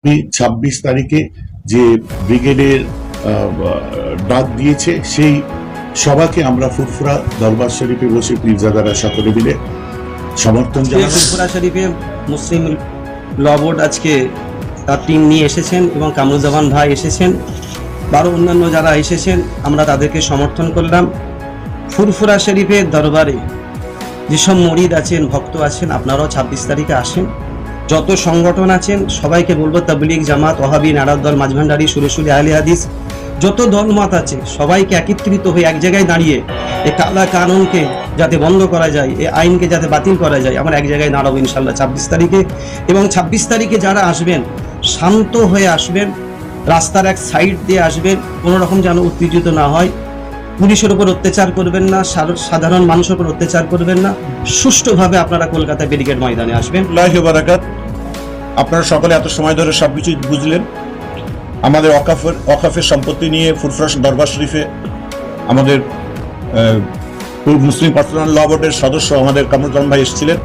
26 তারিখে যে ব্রিগেডের ডাক দিয়েছে সেই সভাকে আমরা ফুরফুরা দরবার শরীফে বসে পীরজাদারা সকলে মিলে সমর্থন জানাই। ফুরফুরা শরীফে মুসলিম ল বোর্ড আজকে তার টিম নিয়ে এসেছেন এবং কামরুজ্জামান ভাই এসেছেন, আরও অন্যান্য যারা এসেছেন আমরা তাদেরকে সমর্থন করলাম। ফুরফুরা শরীফের দরবারে যেসব মরিদ আছেন, ভক্ত আছেন, আপনারাও 26 তারিখে আসেন। যত সংগঠন আছেন সবাইকে বলবো, তাবলীগ, জামাত, ওয়াহাবি, নারাদ দল, মাঝভান্ডারি, সুরেশুলি, আহলে হাদিস, যত দলমত আছে সবাইকে একত্রিত হয়ে এক জায়গায় দাঁড়িয়ে এই কালা কানুনকে যাতে বন্ধ করা যায়, এই আইনকে যাতে বাতিল করা যায়, আমরা এক জায়গায় দাঁড়াবো ইনশাল্লাহ 26 তারিখে। এবং 26 তারিখে যারা আসবেন শান্ত হয়ে আসবেন, রাস্তার এক সাইড দিয়ে আসবেন, কোনো রকম যেন উত্তেজিত না হয়। পুলিশের উপর অত্যাচার করবেন না, সাধারণ মানুষের উপর অত্যাচার করবেন না। সুষ্ঠুভাবে আপনারা কলকাতা ব্যারিকেড ময়দানে আসবেন। আল্লাহু বারাকাত। আপনারা সকলে এত সময় ধরে সবকিছু বুঝলেন। আমাদের ওয়াকফের সম্পত্তি নিয়ে ফুরফুরা দরবার শরীফে আমাদের মুসলিম পার্সোনাল ল বোর্ডের সদস্য আমাদের কামরুজ্জামান ভাই এসেছিলেন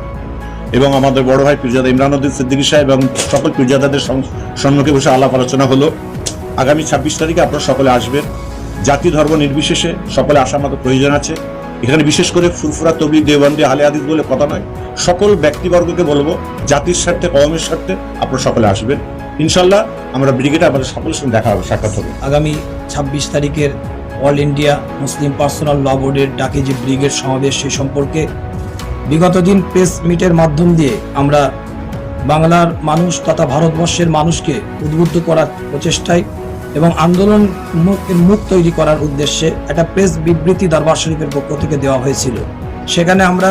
এবং আমাদের বড় ভাই পীরজাদা ইমরান উদ্দিন সিদ্দিকী সাহেব এবং সকল পীরজাদাদের সম্মুখে বসে আলাপ আলোচনা হলো। আগামী 26 তারিখে আপনারা সকলে আসবেন। জাতি ধর্ম নির্বিশেষে সকলে আসার মতো প্রয়োজন আছে। এখানে বিশেষ করে ফুরফুরা তবলিগ, দেওবন্দি, আহলে হাদিস বলে কথা নয়, সকল ব্যক্তিবর্গকে বলবো জাতির স্বার্থে, কওমের স্বার্থে আপনারা সকলে আসবেন। ইনশাল্লাহ আমরা ব্রিগেডে আমাদের সকলের সঙ্গে দেখা হবে, সাক্ষাৎ হবে। আগামী 26 তারিখের অল ইন্ডিয়া মুসলিম পার্সোনাল ল বোর্ডের ডাকে যে ব্রিগেড সমাবেশ, সেই সম্পর্কে বিগত দিন প্রেস মিটের মাধ্যম দিয়ে আমরা বাংলার মানুষ তথা ভারতবর্ষের মানুষকে উদ্বুদ্ধ করার প্রচেষ্টায় এবং আন্দোলন মুখ তৈরি করার উদ্দেশ্যে একটা প্রেস বিবৃতি দরবার শরীফের পক্ষ থেকে দেওয়া হয়েছিল। সেখানে আমরা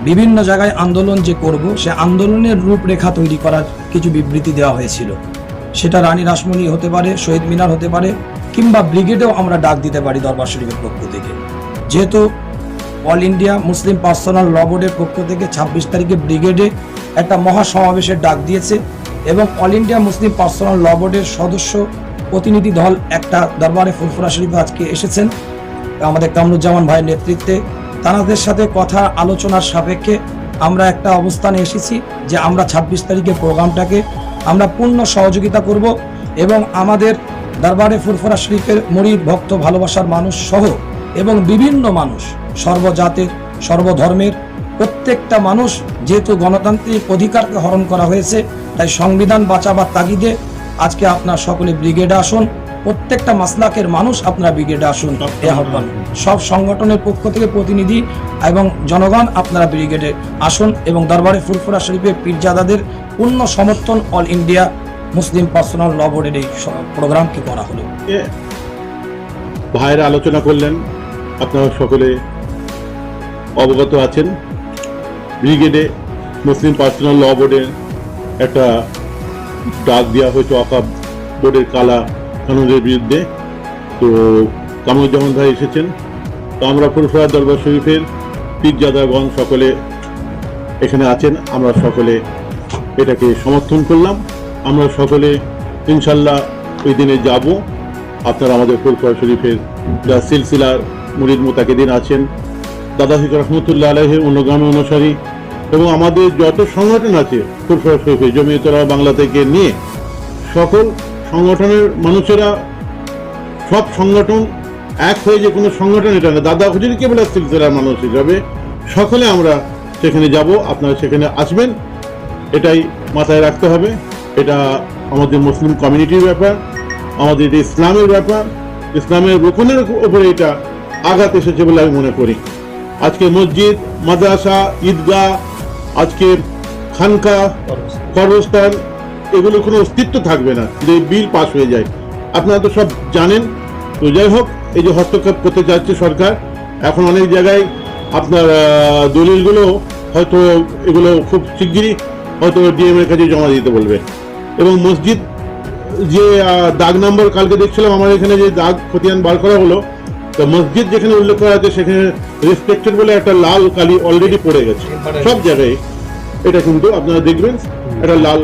বিভিন্ন জায়গায় আন্দোলন যে করব, সে আন্দোলনের রূপরেখা তৈরি করার কিছু বিবৃতি দেওয়া হয়েছিল। সেটা রানী রাসমণি হতে পারে, শহীদ মিনার হতে পারে, কিংবা ব্রিগেডেও আমরা ডাক দিতে পারি দরবার শরীফের পক্ষ থেকে। যেহেতু অল ইন্ডিয়া মুসলিম পার্সোনাল ল বোর্ডের পক্ষ থেকে 26 তারিখে ব্রিগেডে একটা মহাসমাবেশের ডাক দিয়েছে এবং অল ইন্ডিয়া মুসলিম পার্সোনাল ল বোর্ডের সদস্য প্রতিনিধি দল একটা দরবারে ফুরফুরা শরীফে আজকে এসেছেন আমাদের কামরুজ্জামান ভাইয়ের নেতৃত্বে। তাদের সাথে কথা আলোচনার সাপেক্ষে আমরা একটা অবস্থানে এসেছি যে আমরা 26 তারিখের প্রোগ্রামটাকে আমরা পূর্ণ সহযোগিতা করব এবং আমাদের দরবারে ফুরফুরা শরীফের মুরিদ, ভক্ত, ভালোবাসার মানুষ সহ এবং বিভিন্ন মানুষ, সর্বজাতের, সর্বধর্মের প্রত্যেকটা মানুষ, যেহেতু গণতান্ত্রিক অধিকারকে হরণ করা হয়েছে, তাই সংবিধান বাঁচাবার তাগিদে আজকে আপনার সকলে ব্রিগেডে আসুন। প্রত্যেকটা মাসলাকের মানুষ আপনারা ব্রিগেডে আসুন, এ আহ্বান। সব সংগঠনের পক্ষ থেকে প্রতিনিধি এবং জনগণ আপনারা ব্রিগেডে আসুন এবং দরবারে ফুরফুরা শরীফে পীরজাদাদের পূর্ণ সমর্থন অল ইন্ডিয়া মুসলিম পার্সোনাল ল বোর্ডের এই প্রোগ্রামকে করা হলো। ভাইয়েরা আলোচনা করলেন, আপনারা সকলে অবগত আছেন। ব্রিগেডে মুসলিম পার্সোনাল ল বোর্ডের একটা ডাক দেওয়া হয়েছে ওয়াকফ বোর্ডের কালা কানুনের বিরুদ্ধে। তো কামরুজ্জামান ভাই এসেছেন। তো আমরা ফুরফুরা দরবার শরীফের পীরজাদাগণ সকলে এখানে আছেন, আমরা সকলে এটাকে সমর্থন করলাম। আমরা সকলে ইনশাল্লাহ ওই দিনে যাব। আপনারা আমাদের ফুরফুরা শরীফের যা সিলসিলার মুরিদ মুতাকিদিন আছেন, দাদা হিক রহমতুল্লাহ আলাইহির অনুগামী অনুসারী এবং আমাদের যত সংগঠন আছে ফুরফুরা শরীফে, জমিয়ত উলামা বাংলা থেকে নিয়ে সকল সংগঠনের মানুষেরা, সব সংগঠন এক হয়ে যে কোনো সংগঠন এটা না, দাদা হুজুর কেবল সিলসিলার মানুষ হিসাবে সকলে আমরা সেখানে যাব। আপনারা সেখানে আসবেন, এটাই মাথায় রাখতে হবে। এটা আমাদের মুসলিম কমিউনিটির ব্যাপার, আমাদের এটা ইসলামের ব্যাপার, ইসলামের রুকনের উপরে এটা আঘাত এসেছে বলে আমি মনে করি। আজকে মসজিদ, মাদ্রাসা, ঈদগাহ, আজকে খানকা, কবরস্থান, এগুলো কোনো অস্তিত্ব থাকবে না যদি বিল পাস হয়ে যায়। আপনারা তো সব জানেন। তো যাই হোক, এই যে হস্তক্ষেপ করতে যাচ্ছে সরকার, এখন অনেক জায়গায় আপনার দলিলগুলো হয়তো এগুলো খুব শিগগিরই হয়তো ডিএম এর কাছে জমা দিতে বলবে। এবং মসজিদ যে দাগ নম্বর কালকে দেখছিলাম আমার এখানে যে দাগ খতিয়ান বার করা হলো, তো মসজিদ যেখানে উল্লেখ করা আছে সেখানে রেস্ট্রিক্টেড বলে একটা লাল কালি অলরেডি পড়ে গেছে সব জায়গায়। এটা কিন্তু আপনারা দেখবেন একটা লাল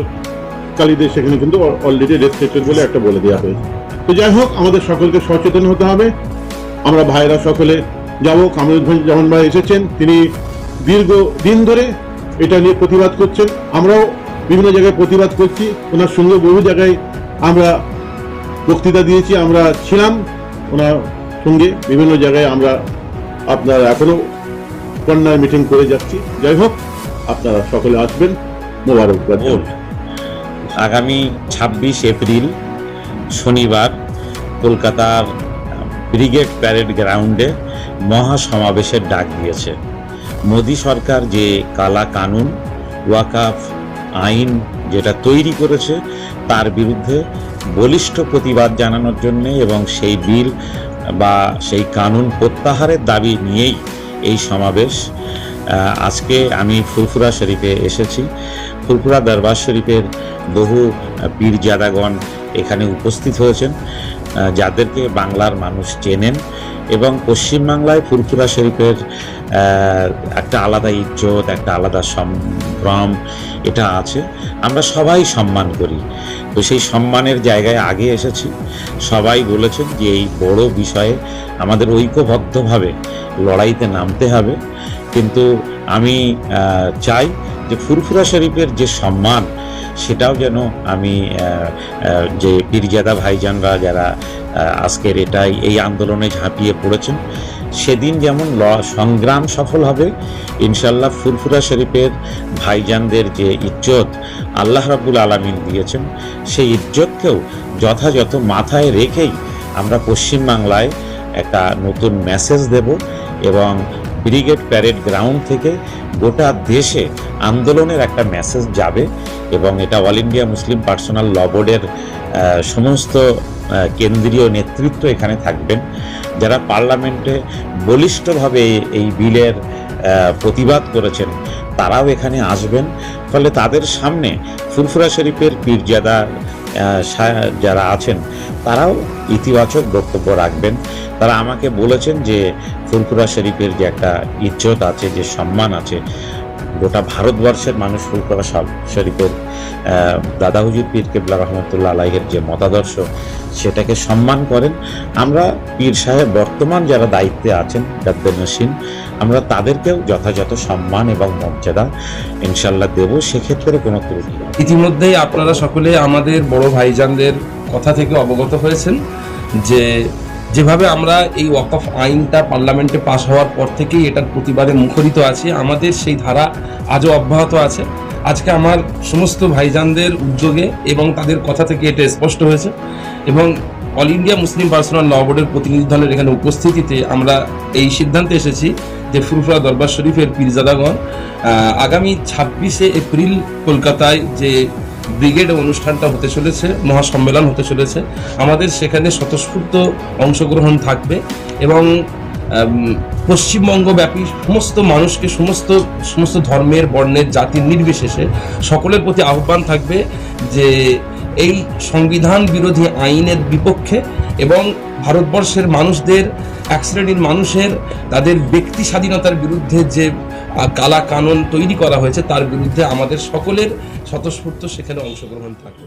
কালিদের সেখানে কিন্তু অলরেডি রেস্ট্রিক্টেড বলে একটা বলে দেওয়া হয়েছে। তো যাই হোক, আমাদের সকলকে সচেতন হতে হবে। আমরা ভাইরা সকলে যাব। কামরুজ্জামান ভাই এসেছেন, তিনি দীর্ঘ দিন ধরে এটা নিয়ে প্রতিবাদ করছেন। আমরাও বিভিন্ন জায়গায় প্রতিবাদ করছি, ওনার সঙ্গে বহু জায়গায় আমরা বক্তৃতা দিয়েছি, আমরা ছিলাম ওনার সঙ্গে বিভিন্ন জায়গায়। আমরা আপনার এখনো কন্যার মিটিং করে যাচ্ছি। যাই হোক, আপনারা সকলে আসবেন, মোবারকবাদ। আগামী 26 এপ্রিল শনিবার কলকাতার ব্রিগেড প্যারেড গ্রাউন্ডে মহাসমাবেশের ডাক দিয়েছে। মোদী সরকার যে কালা কানুন ওয়াকাফ আইন যেটা তৈরি করেছে তার বিরুদ্ধে বলিষ্ঠ প্রতিবাদ জানানোর জন্য এবং সেই বিল বা সেই কানুন প্রত্যাহারের দাবি নিয়েই এই সমাবেশ। আজকে আমি ফুরফুরা শরীফে এসেছি। ফুরফুরা দরবার শরীফের বহু পীরজাদাগণ এখানে উপস্থিত হয়েছেন, যাদেরকে বাংলার মানুষ চেনেন এবং পশ্চিমবাংলায় ফুরফুরা শরীফের একটা আলাদা ইজ্জত, একটা আলাদা সম্ভ্রম এটা আছে। আমরা সবাই সম্মান করি, তো সেই সম্মানের জায়গায় আগে এসেছি। সবাই বলেছেন যে এই বড় বিষয়ে আমাদের ঐক্যবদ্ধভাবে লড়াইতে নামতে হবে, কিন্তু আমি চাই যে ফুরফুরা শরীফের যে সম্মান সেটাও যেন আমি যে পীরজাদা ভাইজানরা যারা আজকের এই আন্দোলনে ঝাঁপিয়ে পড়েছেন, সেদিন যেমন সংগ্রাম সফল হবে ইনশাল্লাহ। ফুরফুরা শরীফের ভাইজানদের যে ইজ্জত আল্লাহ রাব্বুল আলামিন দিয়েছেন, সেই ইজ্জতকেও যথাযথ মাথায় রেখেই আমরা পশ্চিমবাংলায় একটা নতুন মেসেজ দেব এবং ব্রিগেড প্যারেড গ্রাউন্ড থেকে গোটা দেশে আন্দোলনের একটা মেসেজ যাবে এবং এটা অল ইন্ডিয়া মুসলিম পার্সোনাল ল বোর্ডের সমস্ত কেন্দ্রীয় নেতৃত্ব এখানে থাকবেন, যারা পার্লামেন্টে বলিষ্ঠভাবে এই বিলের প্রতিবাদ করেছেন তারাও এখানে আসবেন। ফলে তাদের সামনে ফুরফুরা শরীফের পীরজাদা যারা আছেন তারাও ইতিবাচক বক্তব্য রাখবেন। তারা আমাকে বলেছেন যে ফুরফুরা শরীফের যে একটা ইজ্জত আছে, যে সম্মান আছে, গোটা ভারতবর্ষের মানুষ ফুরফুরা শরীফের দাদা হুজুর পীর কেবলা রহমতুল্লাহ আলাইহির যে মতাদর্শ সেটাকে সম্মান করেন। আমরা পীর সাহেব বর্তমান যারা দায়িত্বে আছেন গাদ্দানশীন, আমরা তাদেরকেও যথাযথ সম্মান এবং মর্যাদা ইনশাল্লাহ দেব, সেক্ষেত্রে কোনো ত্রুটি নেই। ইতিমধ্যেই আপনারা সকলে আমাদের বড় ভাইজানদের কথা থেকে অবগত হয়েছেন যে যেভাবে আমরা এই ওয়াকফ আইনটা পার্লামেন্টে পাশ হওয়ার পর থেকেই এটার প্রতিবাদে মুখরিত আছি, আমাদের সেই ধারা আজও অব্যাহত আছে। আজকে আমার সমস্ত ভাইজানদের উদ্যোগে এবং তাদের কথা থেকে এটা স্পষ্ট হয়েছে এবং অল ইন্ডিয়া মুসলিম পার্সোনাল ল বোর্ডের প্রতিনিধি দলের এখানে উপস্থিতিতে আমরা এই সিদ্ধান্তে এসেছি যে ফুরফুরা দরবার শরীফের পীরজাদাগণ আগামী 26শে এপ্রিল কলকাতায় যে ব্রিগেড অনুষ্ঠানটা হতে চলেছে, মহাসম্মেলন হতে চলেছে, আমাদের সেখানে স্বতঃস্ফূর্ত অংশগ্রহণ থাকবে এবং পশ্চিমবঙ্গব্যাপী সমস্ত মানুষকে সমস্ত ধর্মের, বর্ণের, জাতির নির্বিশেষে সকলের প্রতি আহ্বান থাকবে যে এই সংবিধান বিরোধী আইনের বিপক্ষে এবং ভারতবর্ষের মানুষদের, এক শ্রেণীর মানুষের তাদের ব্যক্তি স্বাধীনতার বিরুদ্ধে যে কালা কানুন তৈরি করা হয়েছে তার বিরুদ্ধে আমাদের সকলের স্বতঃস্ফূর্ত সেখানে অংশগ্রহণ থাকবে।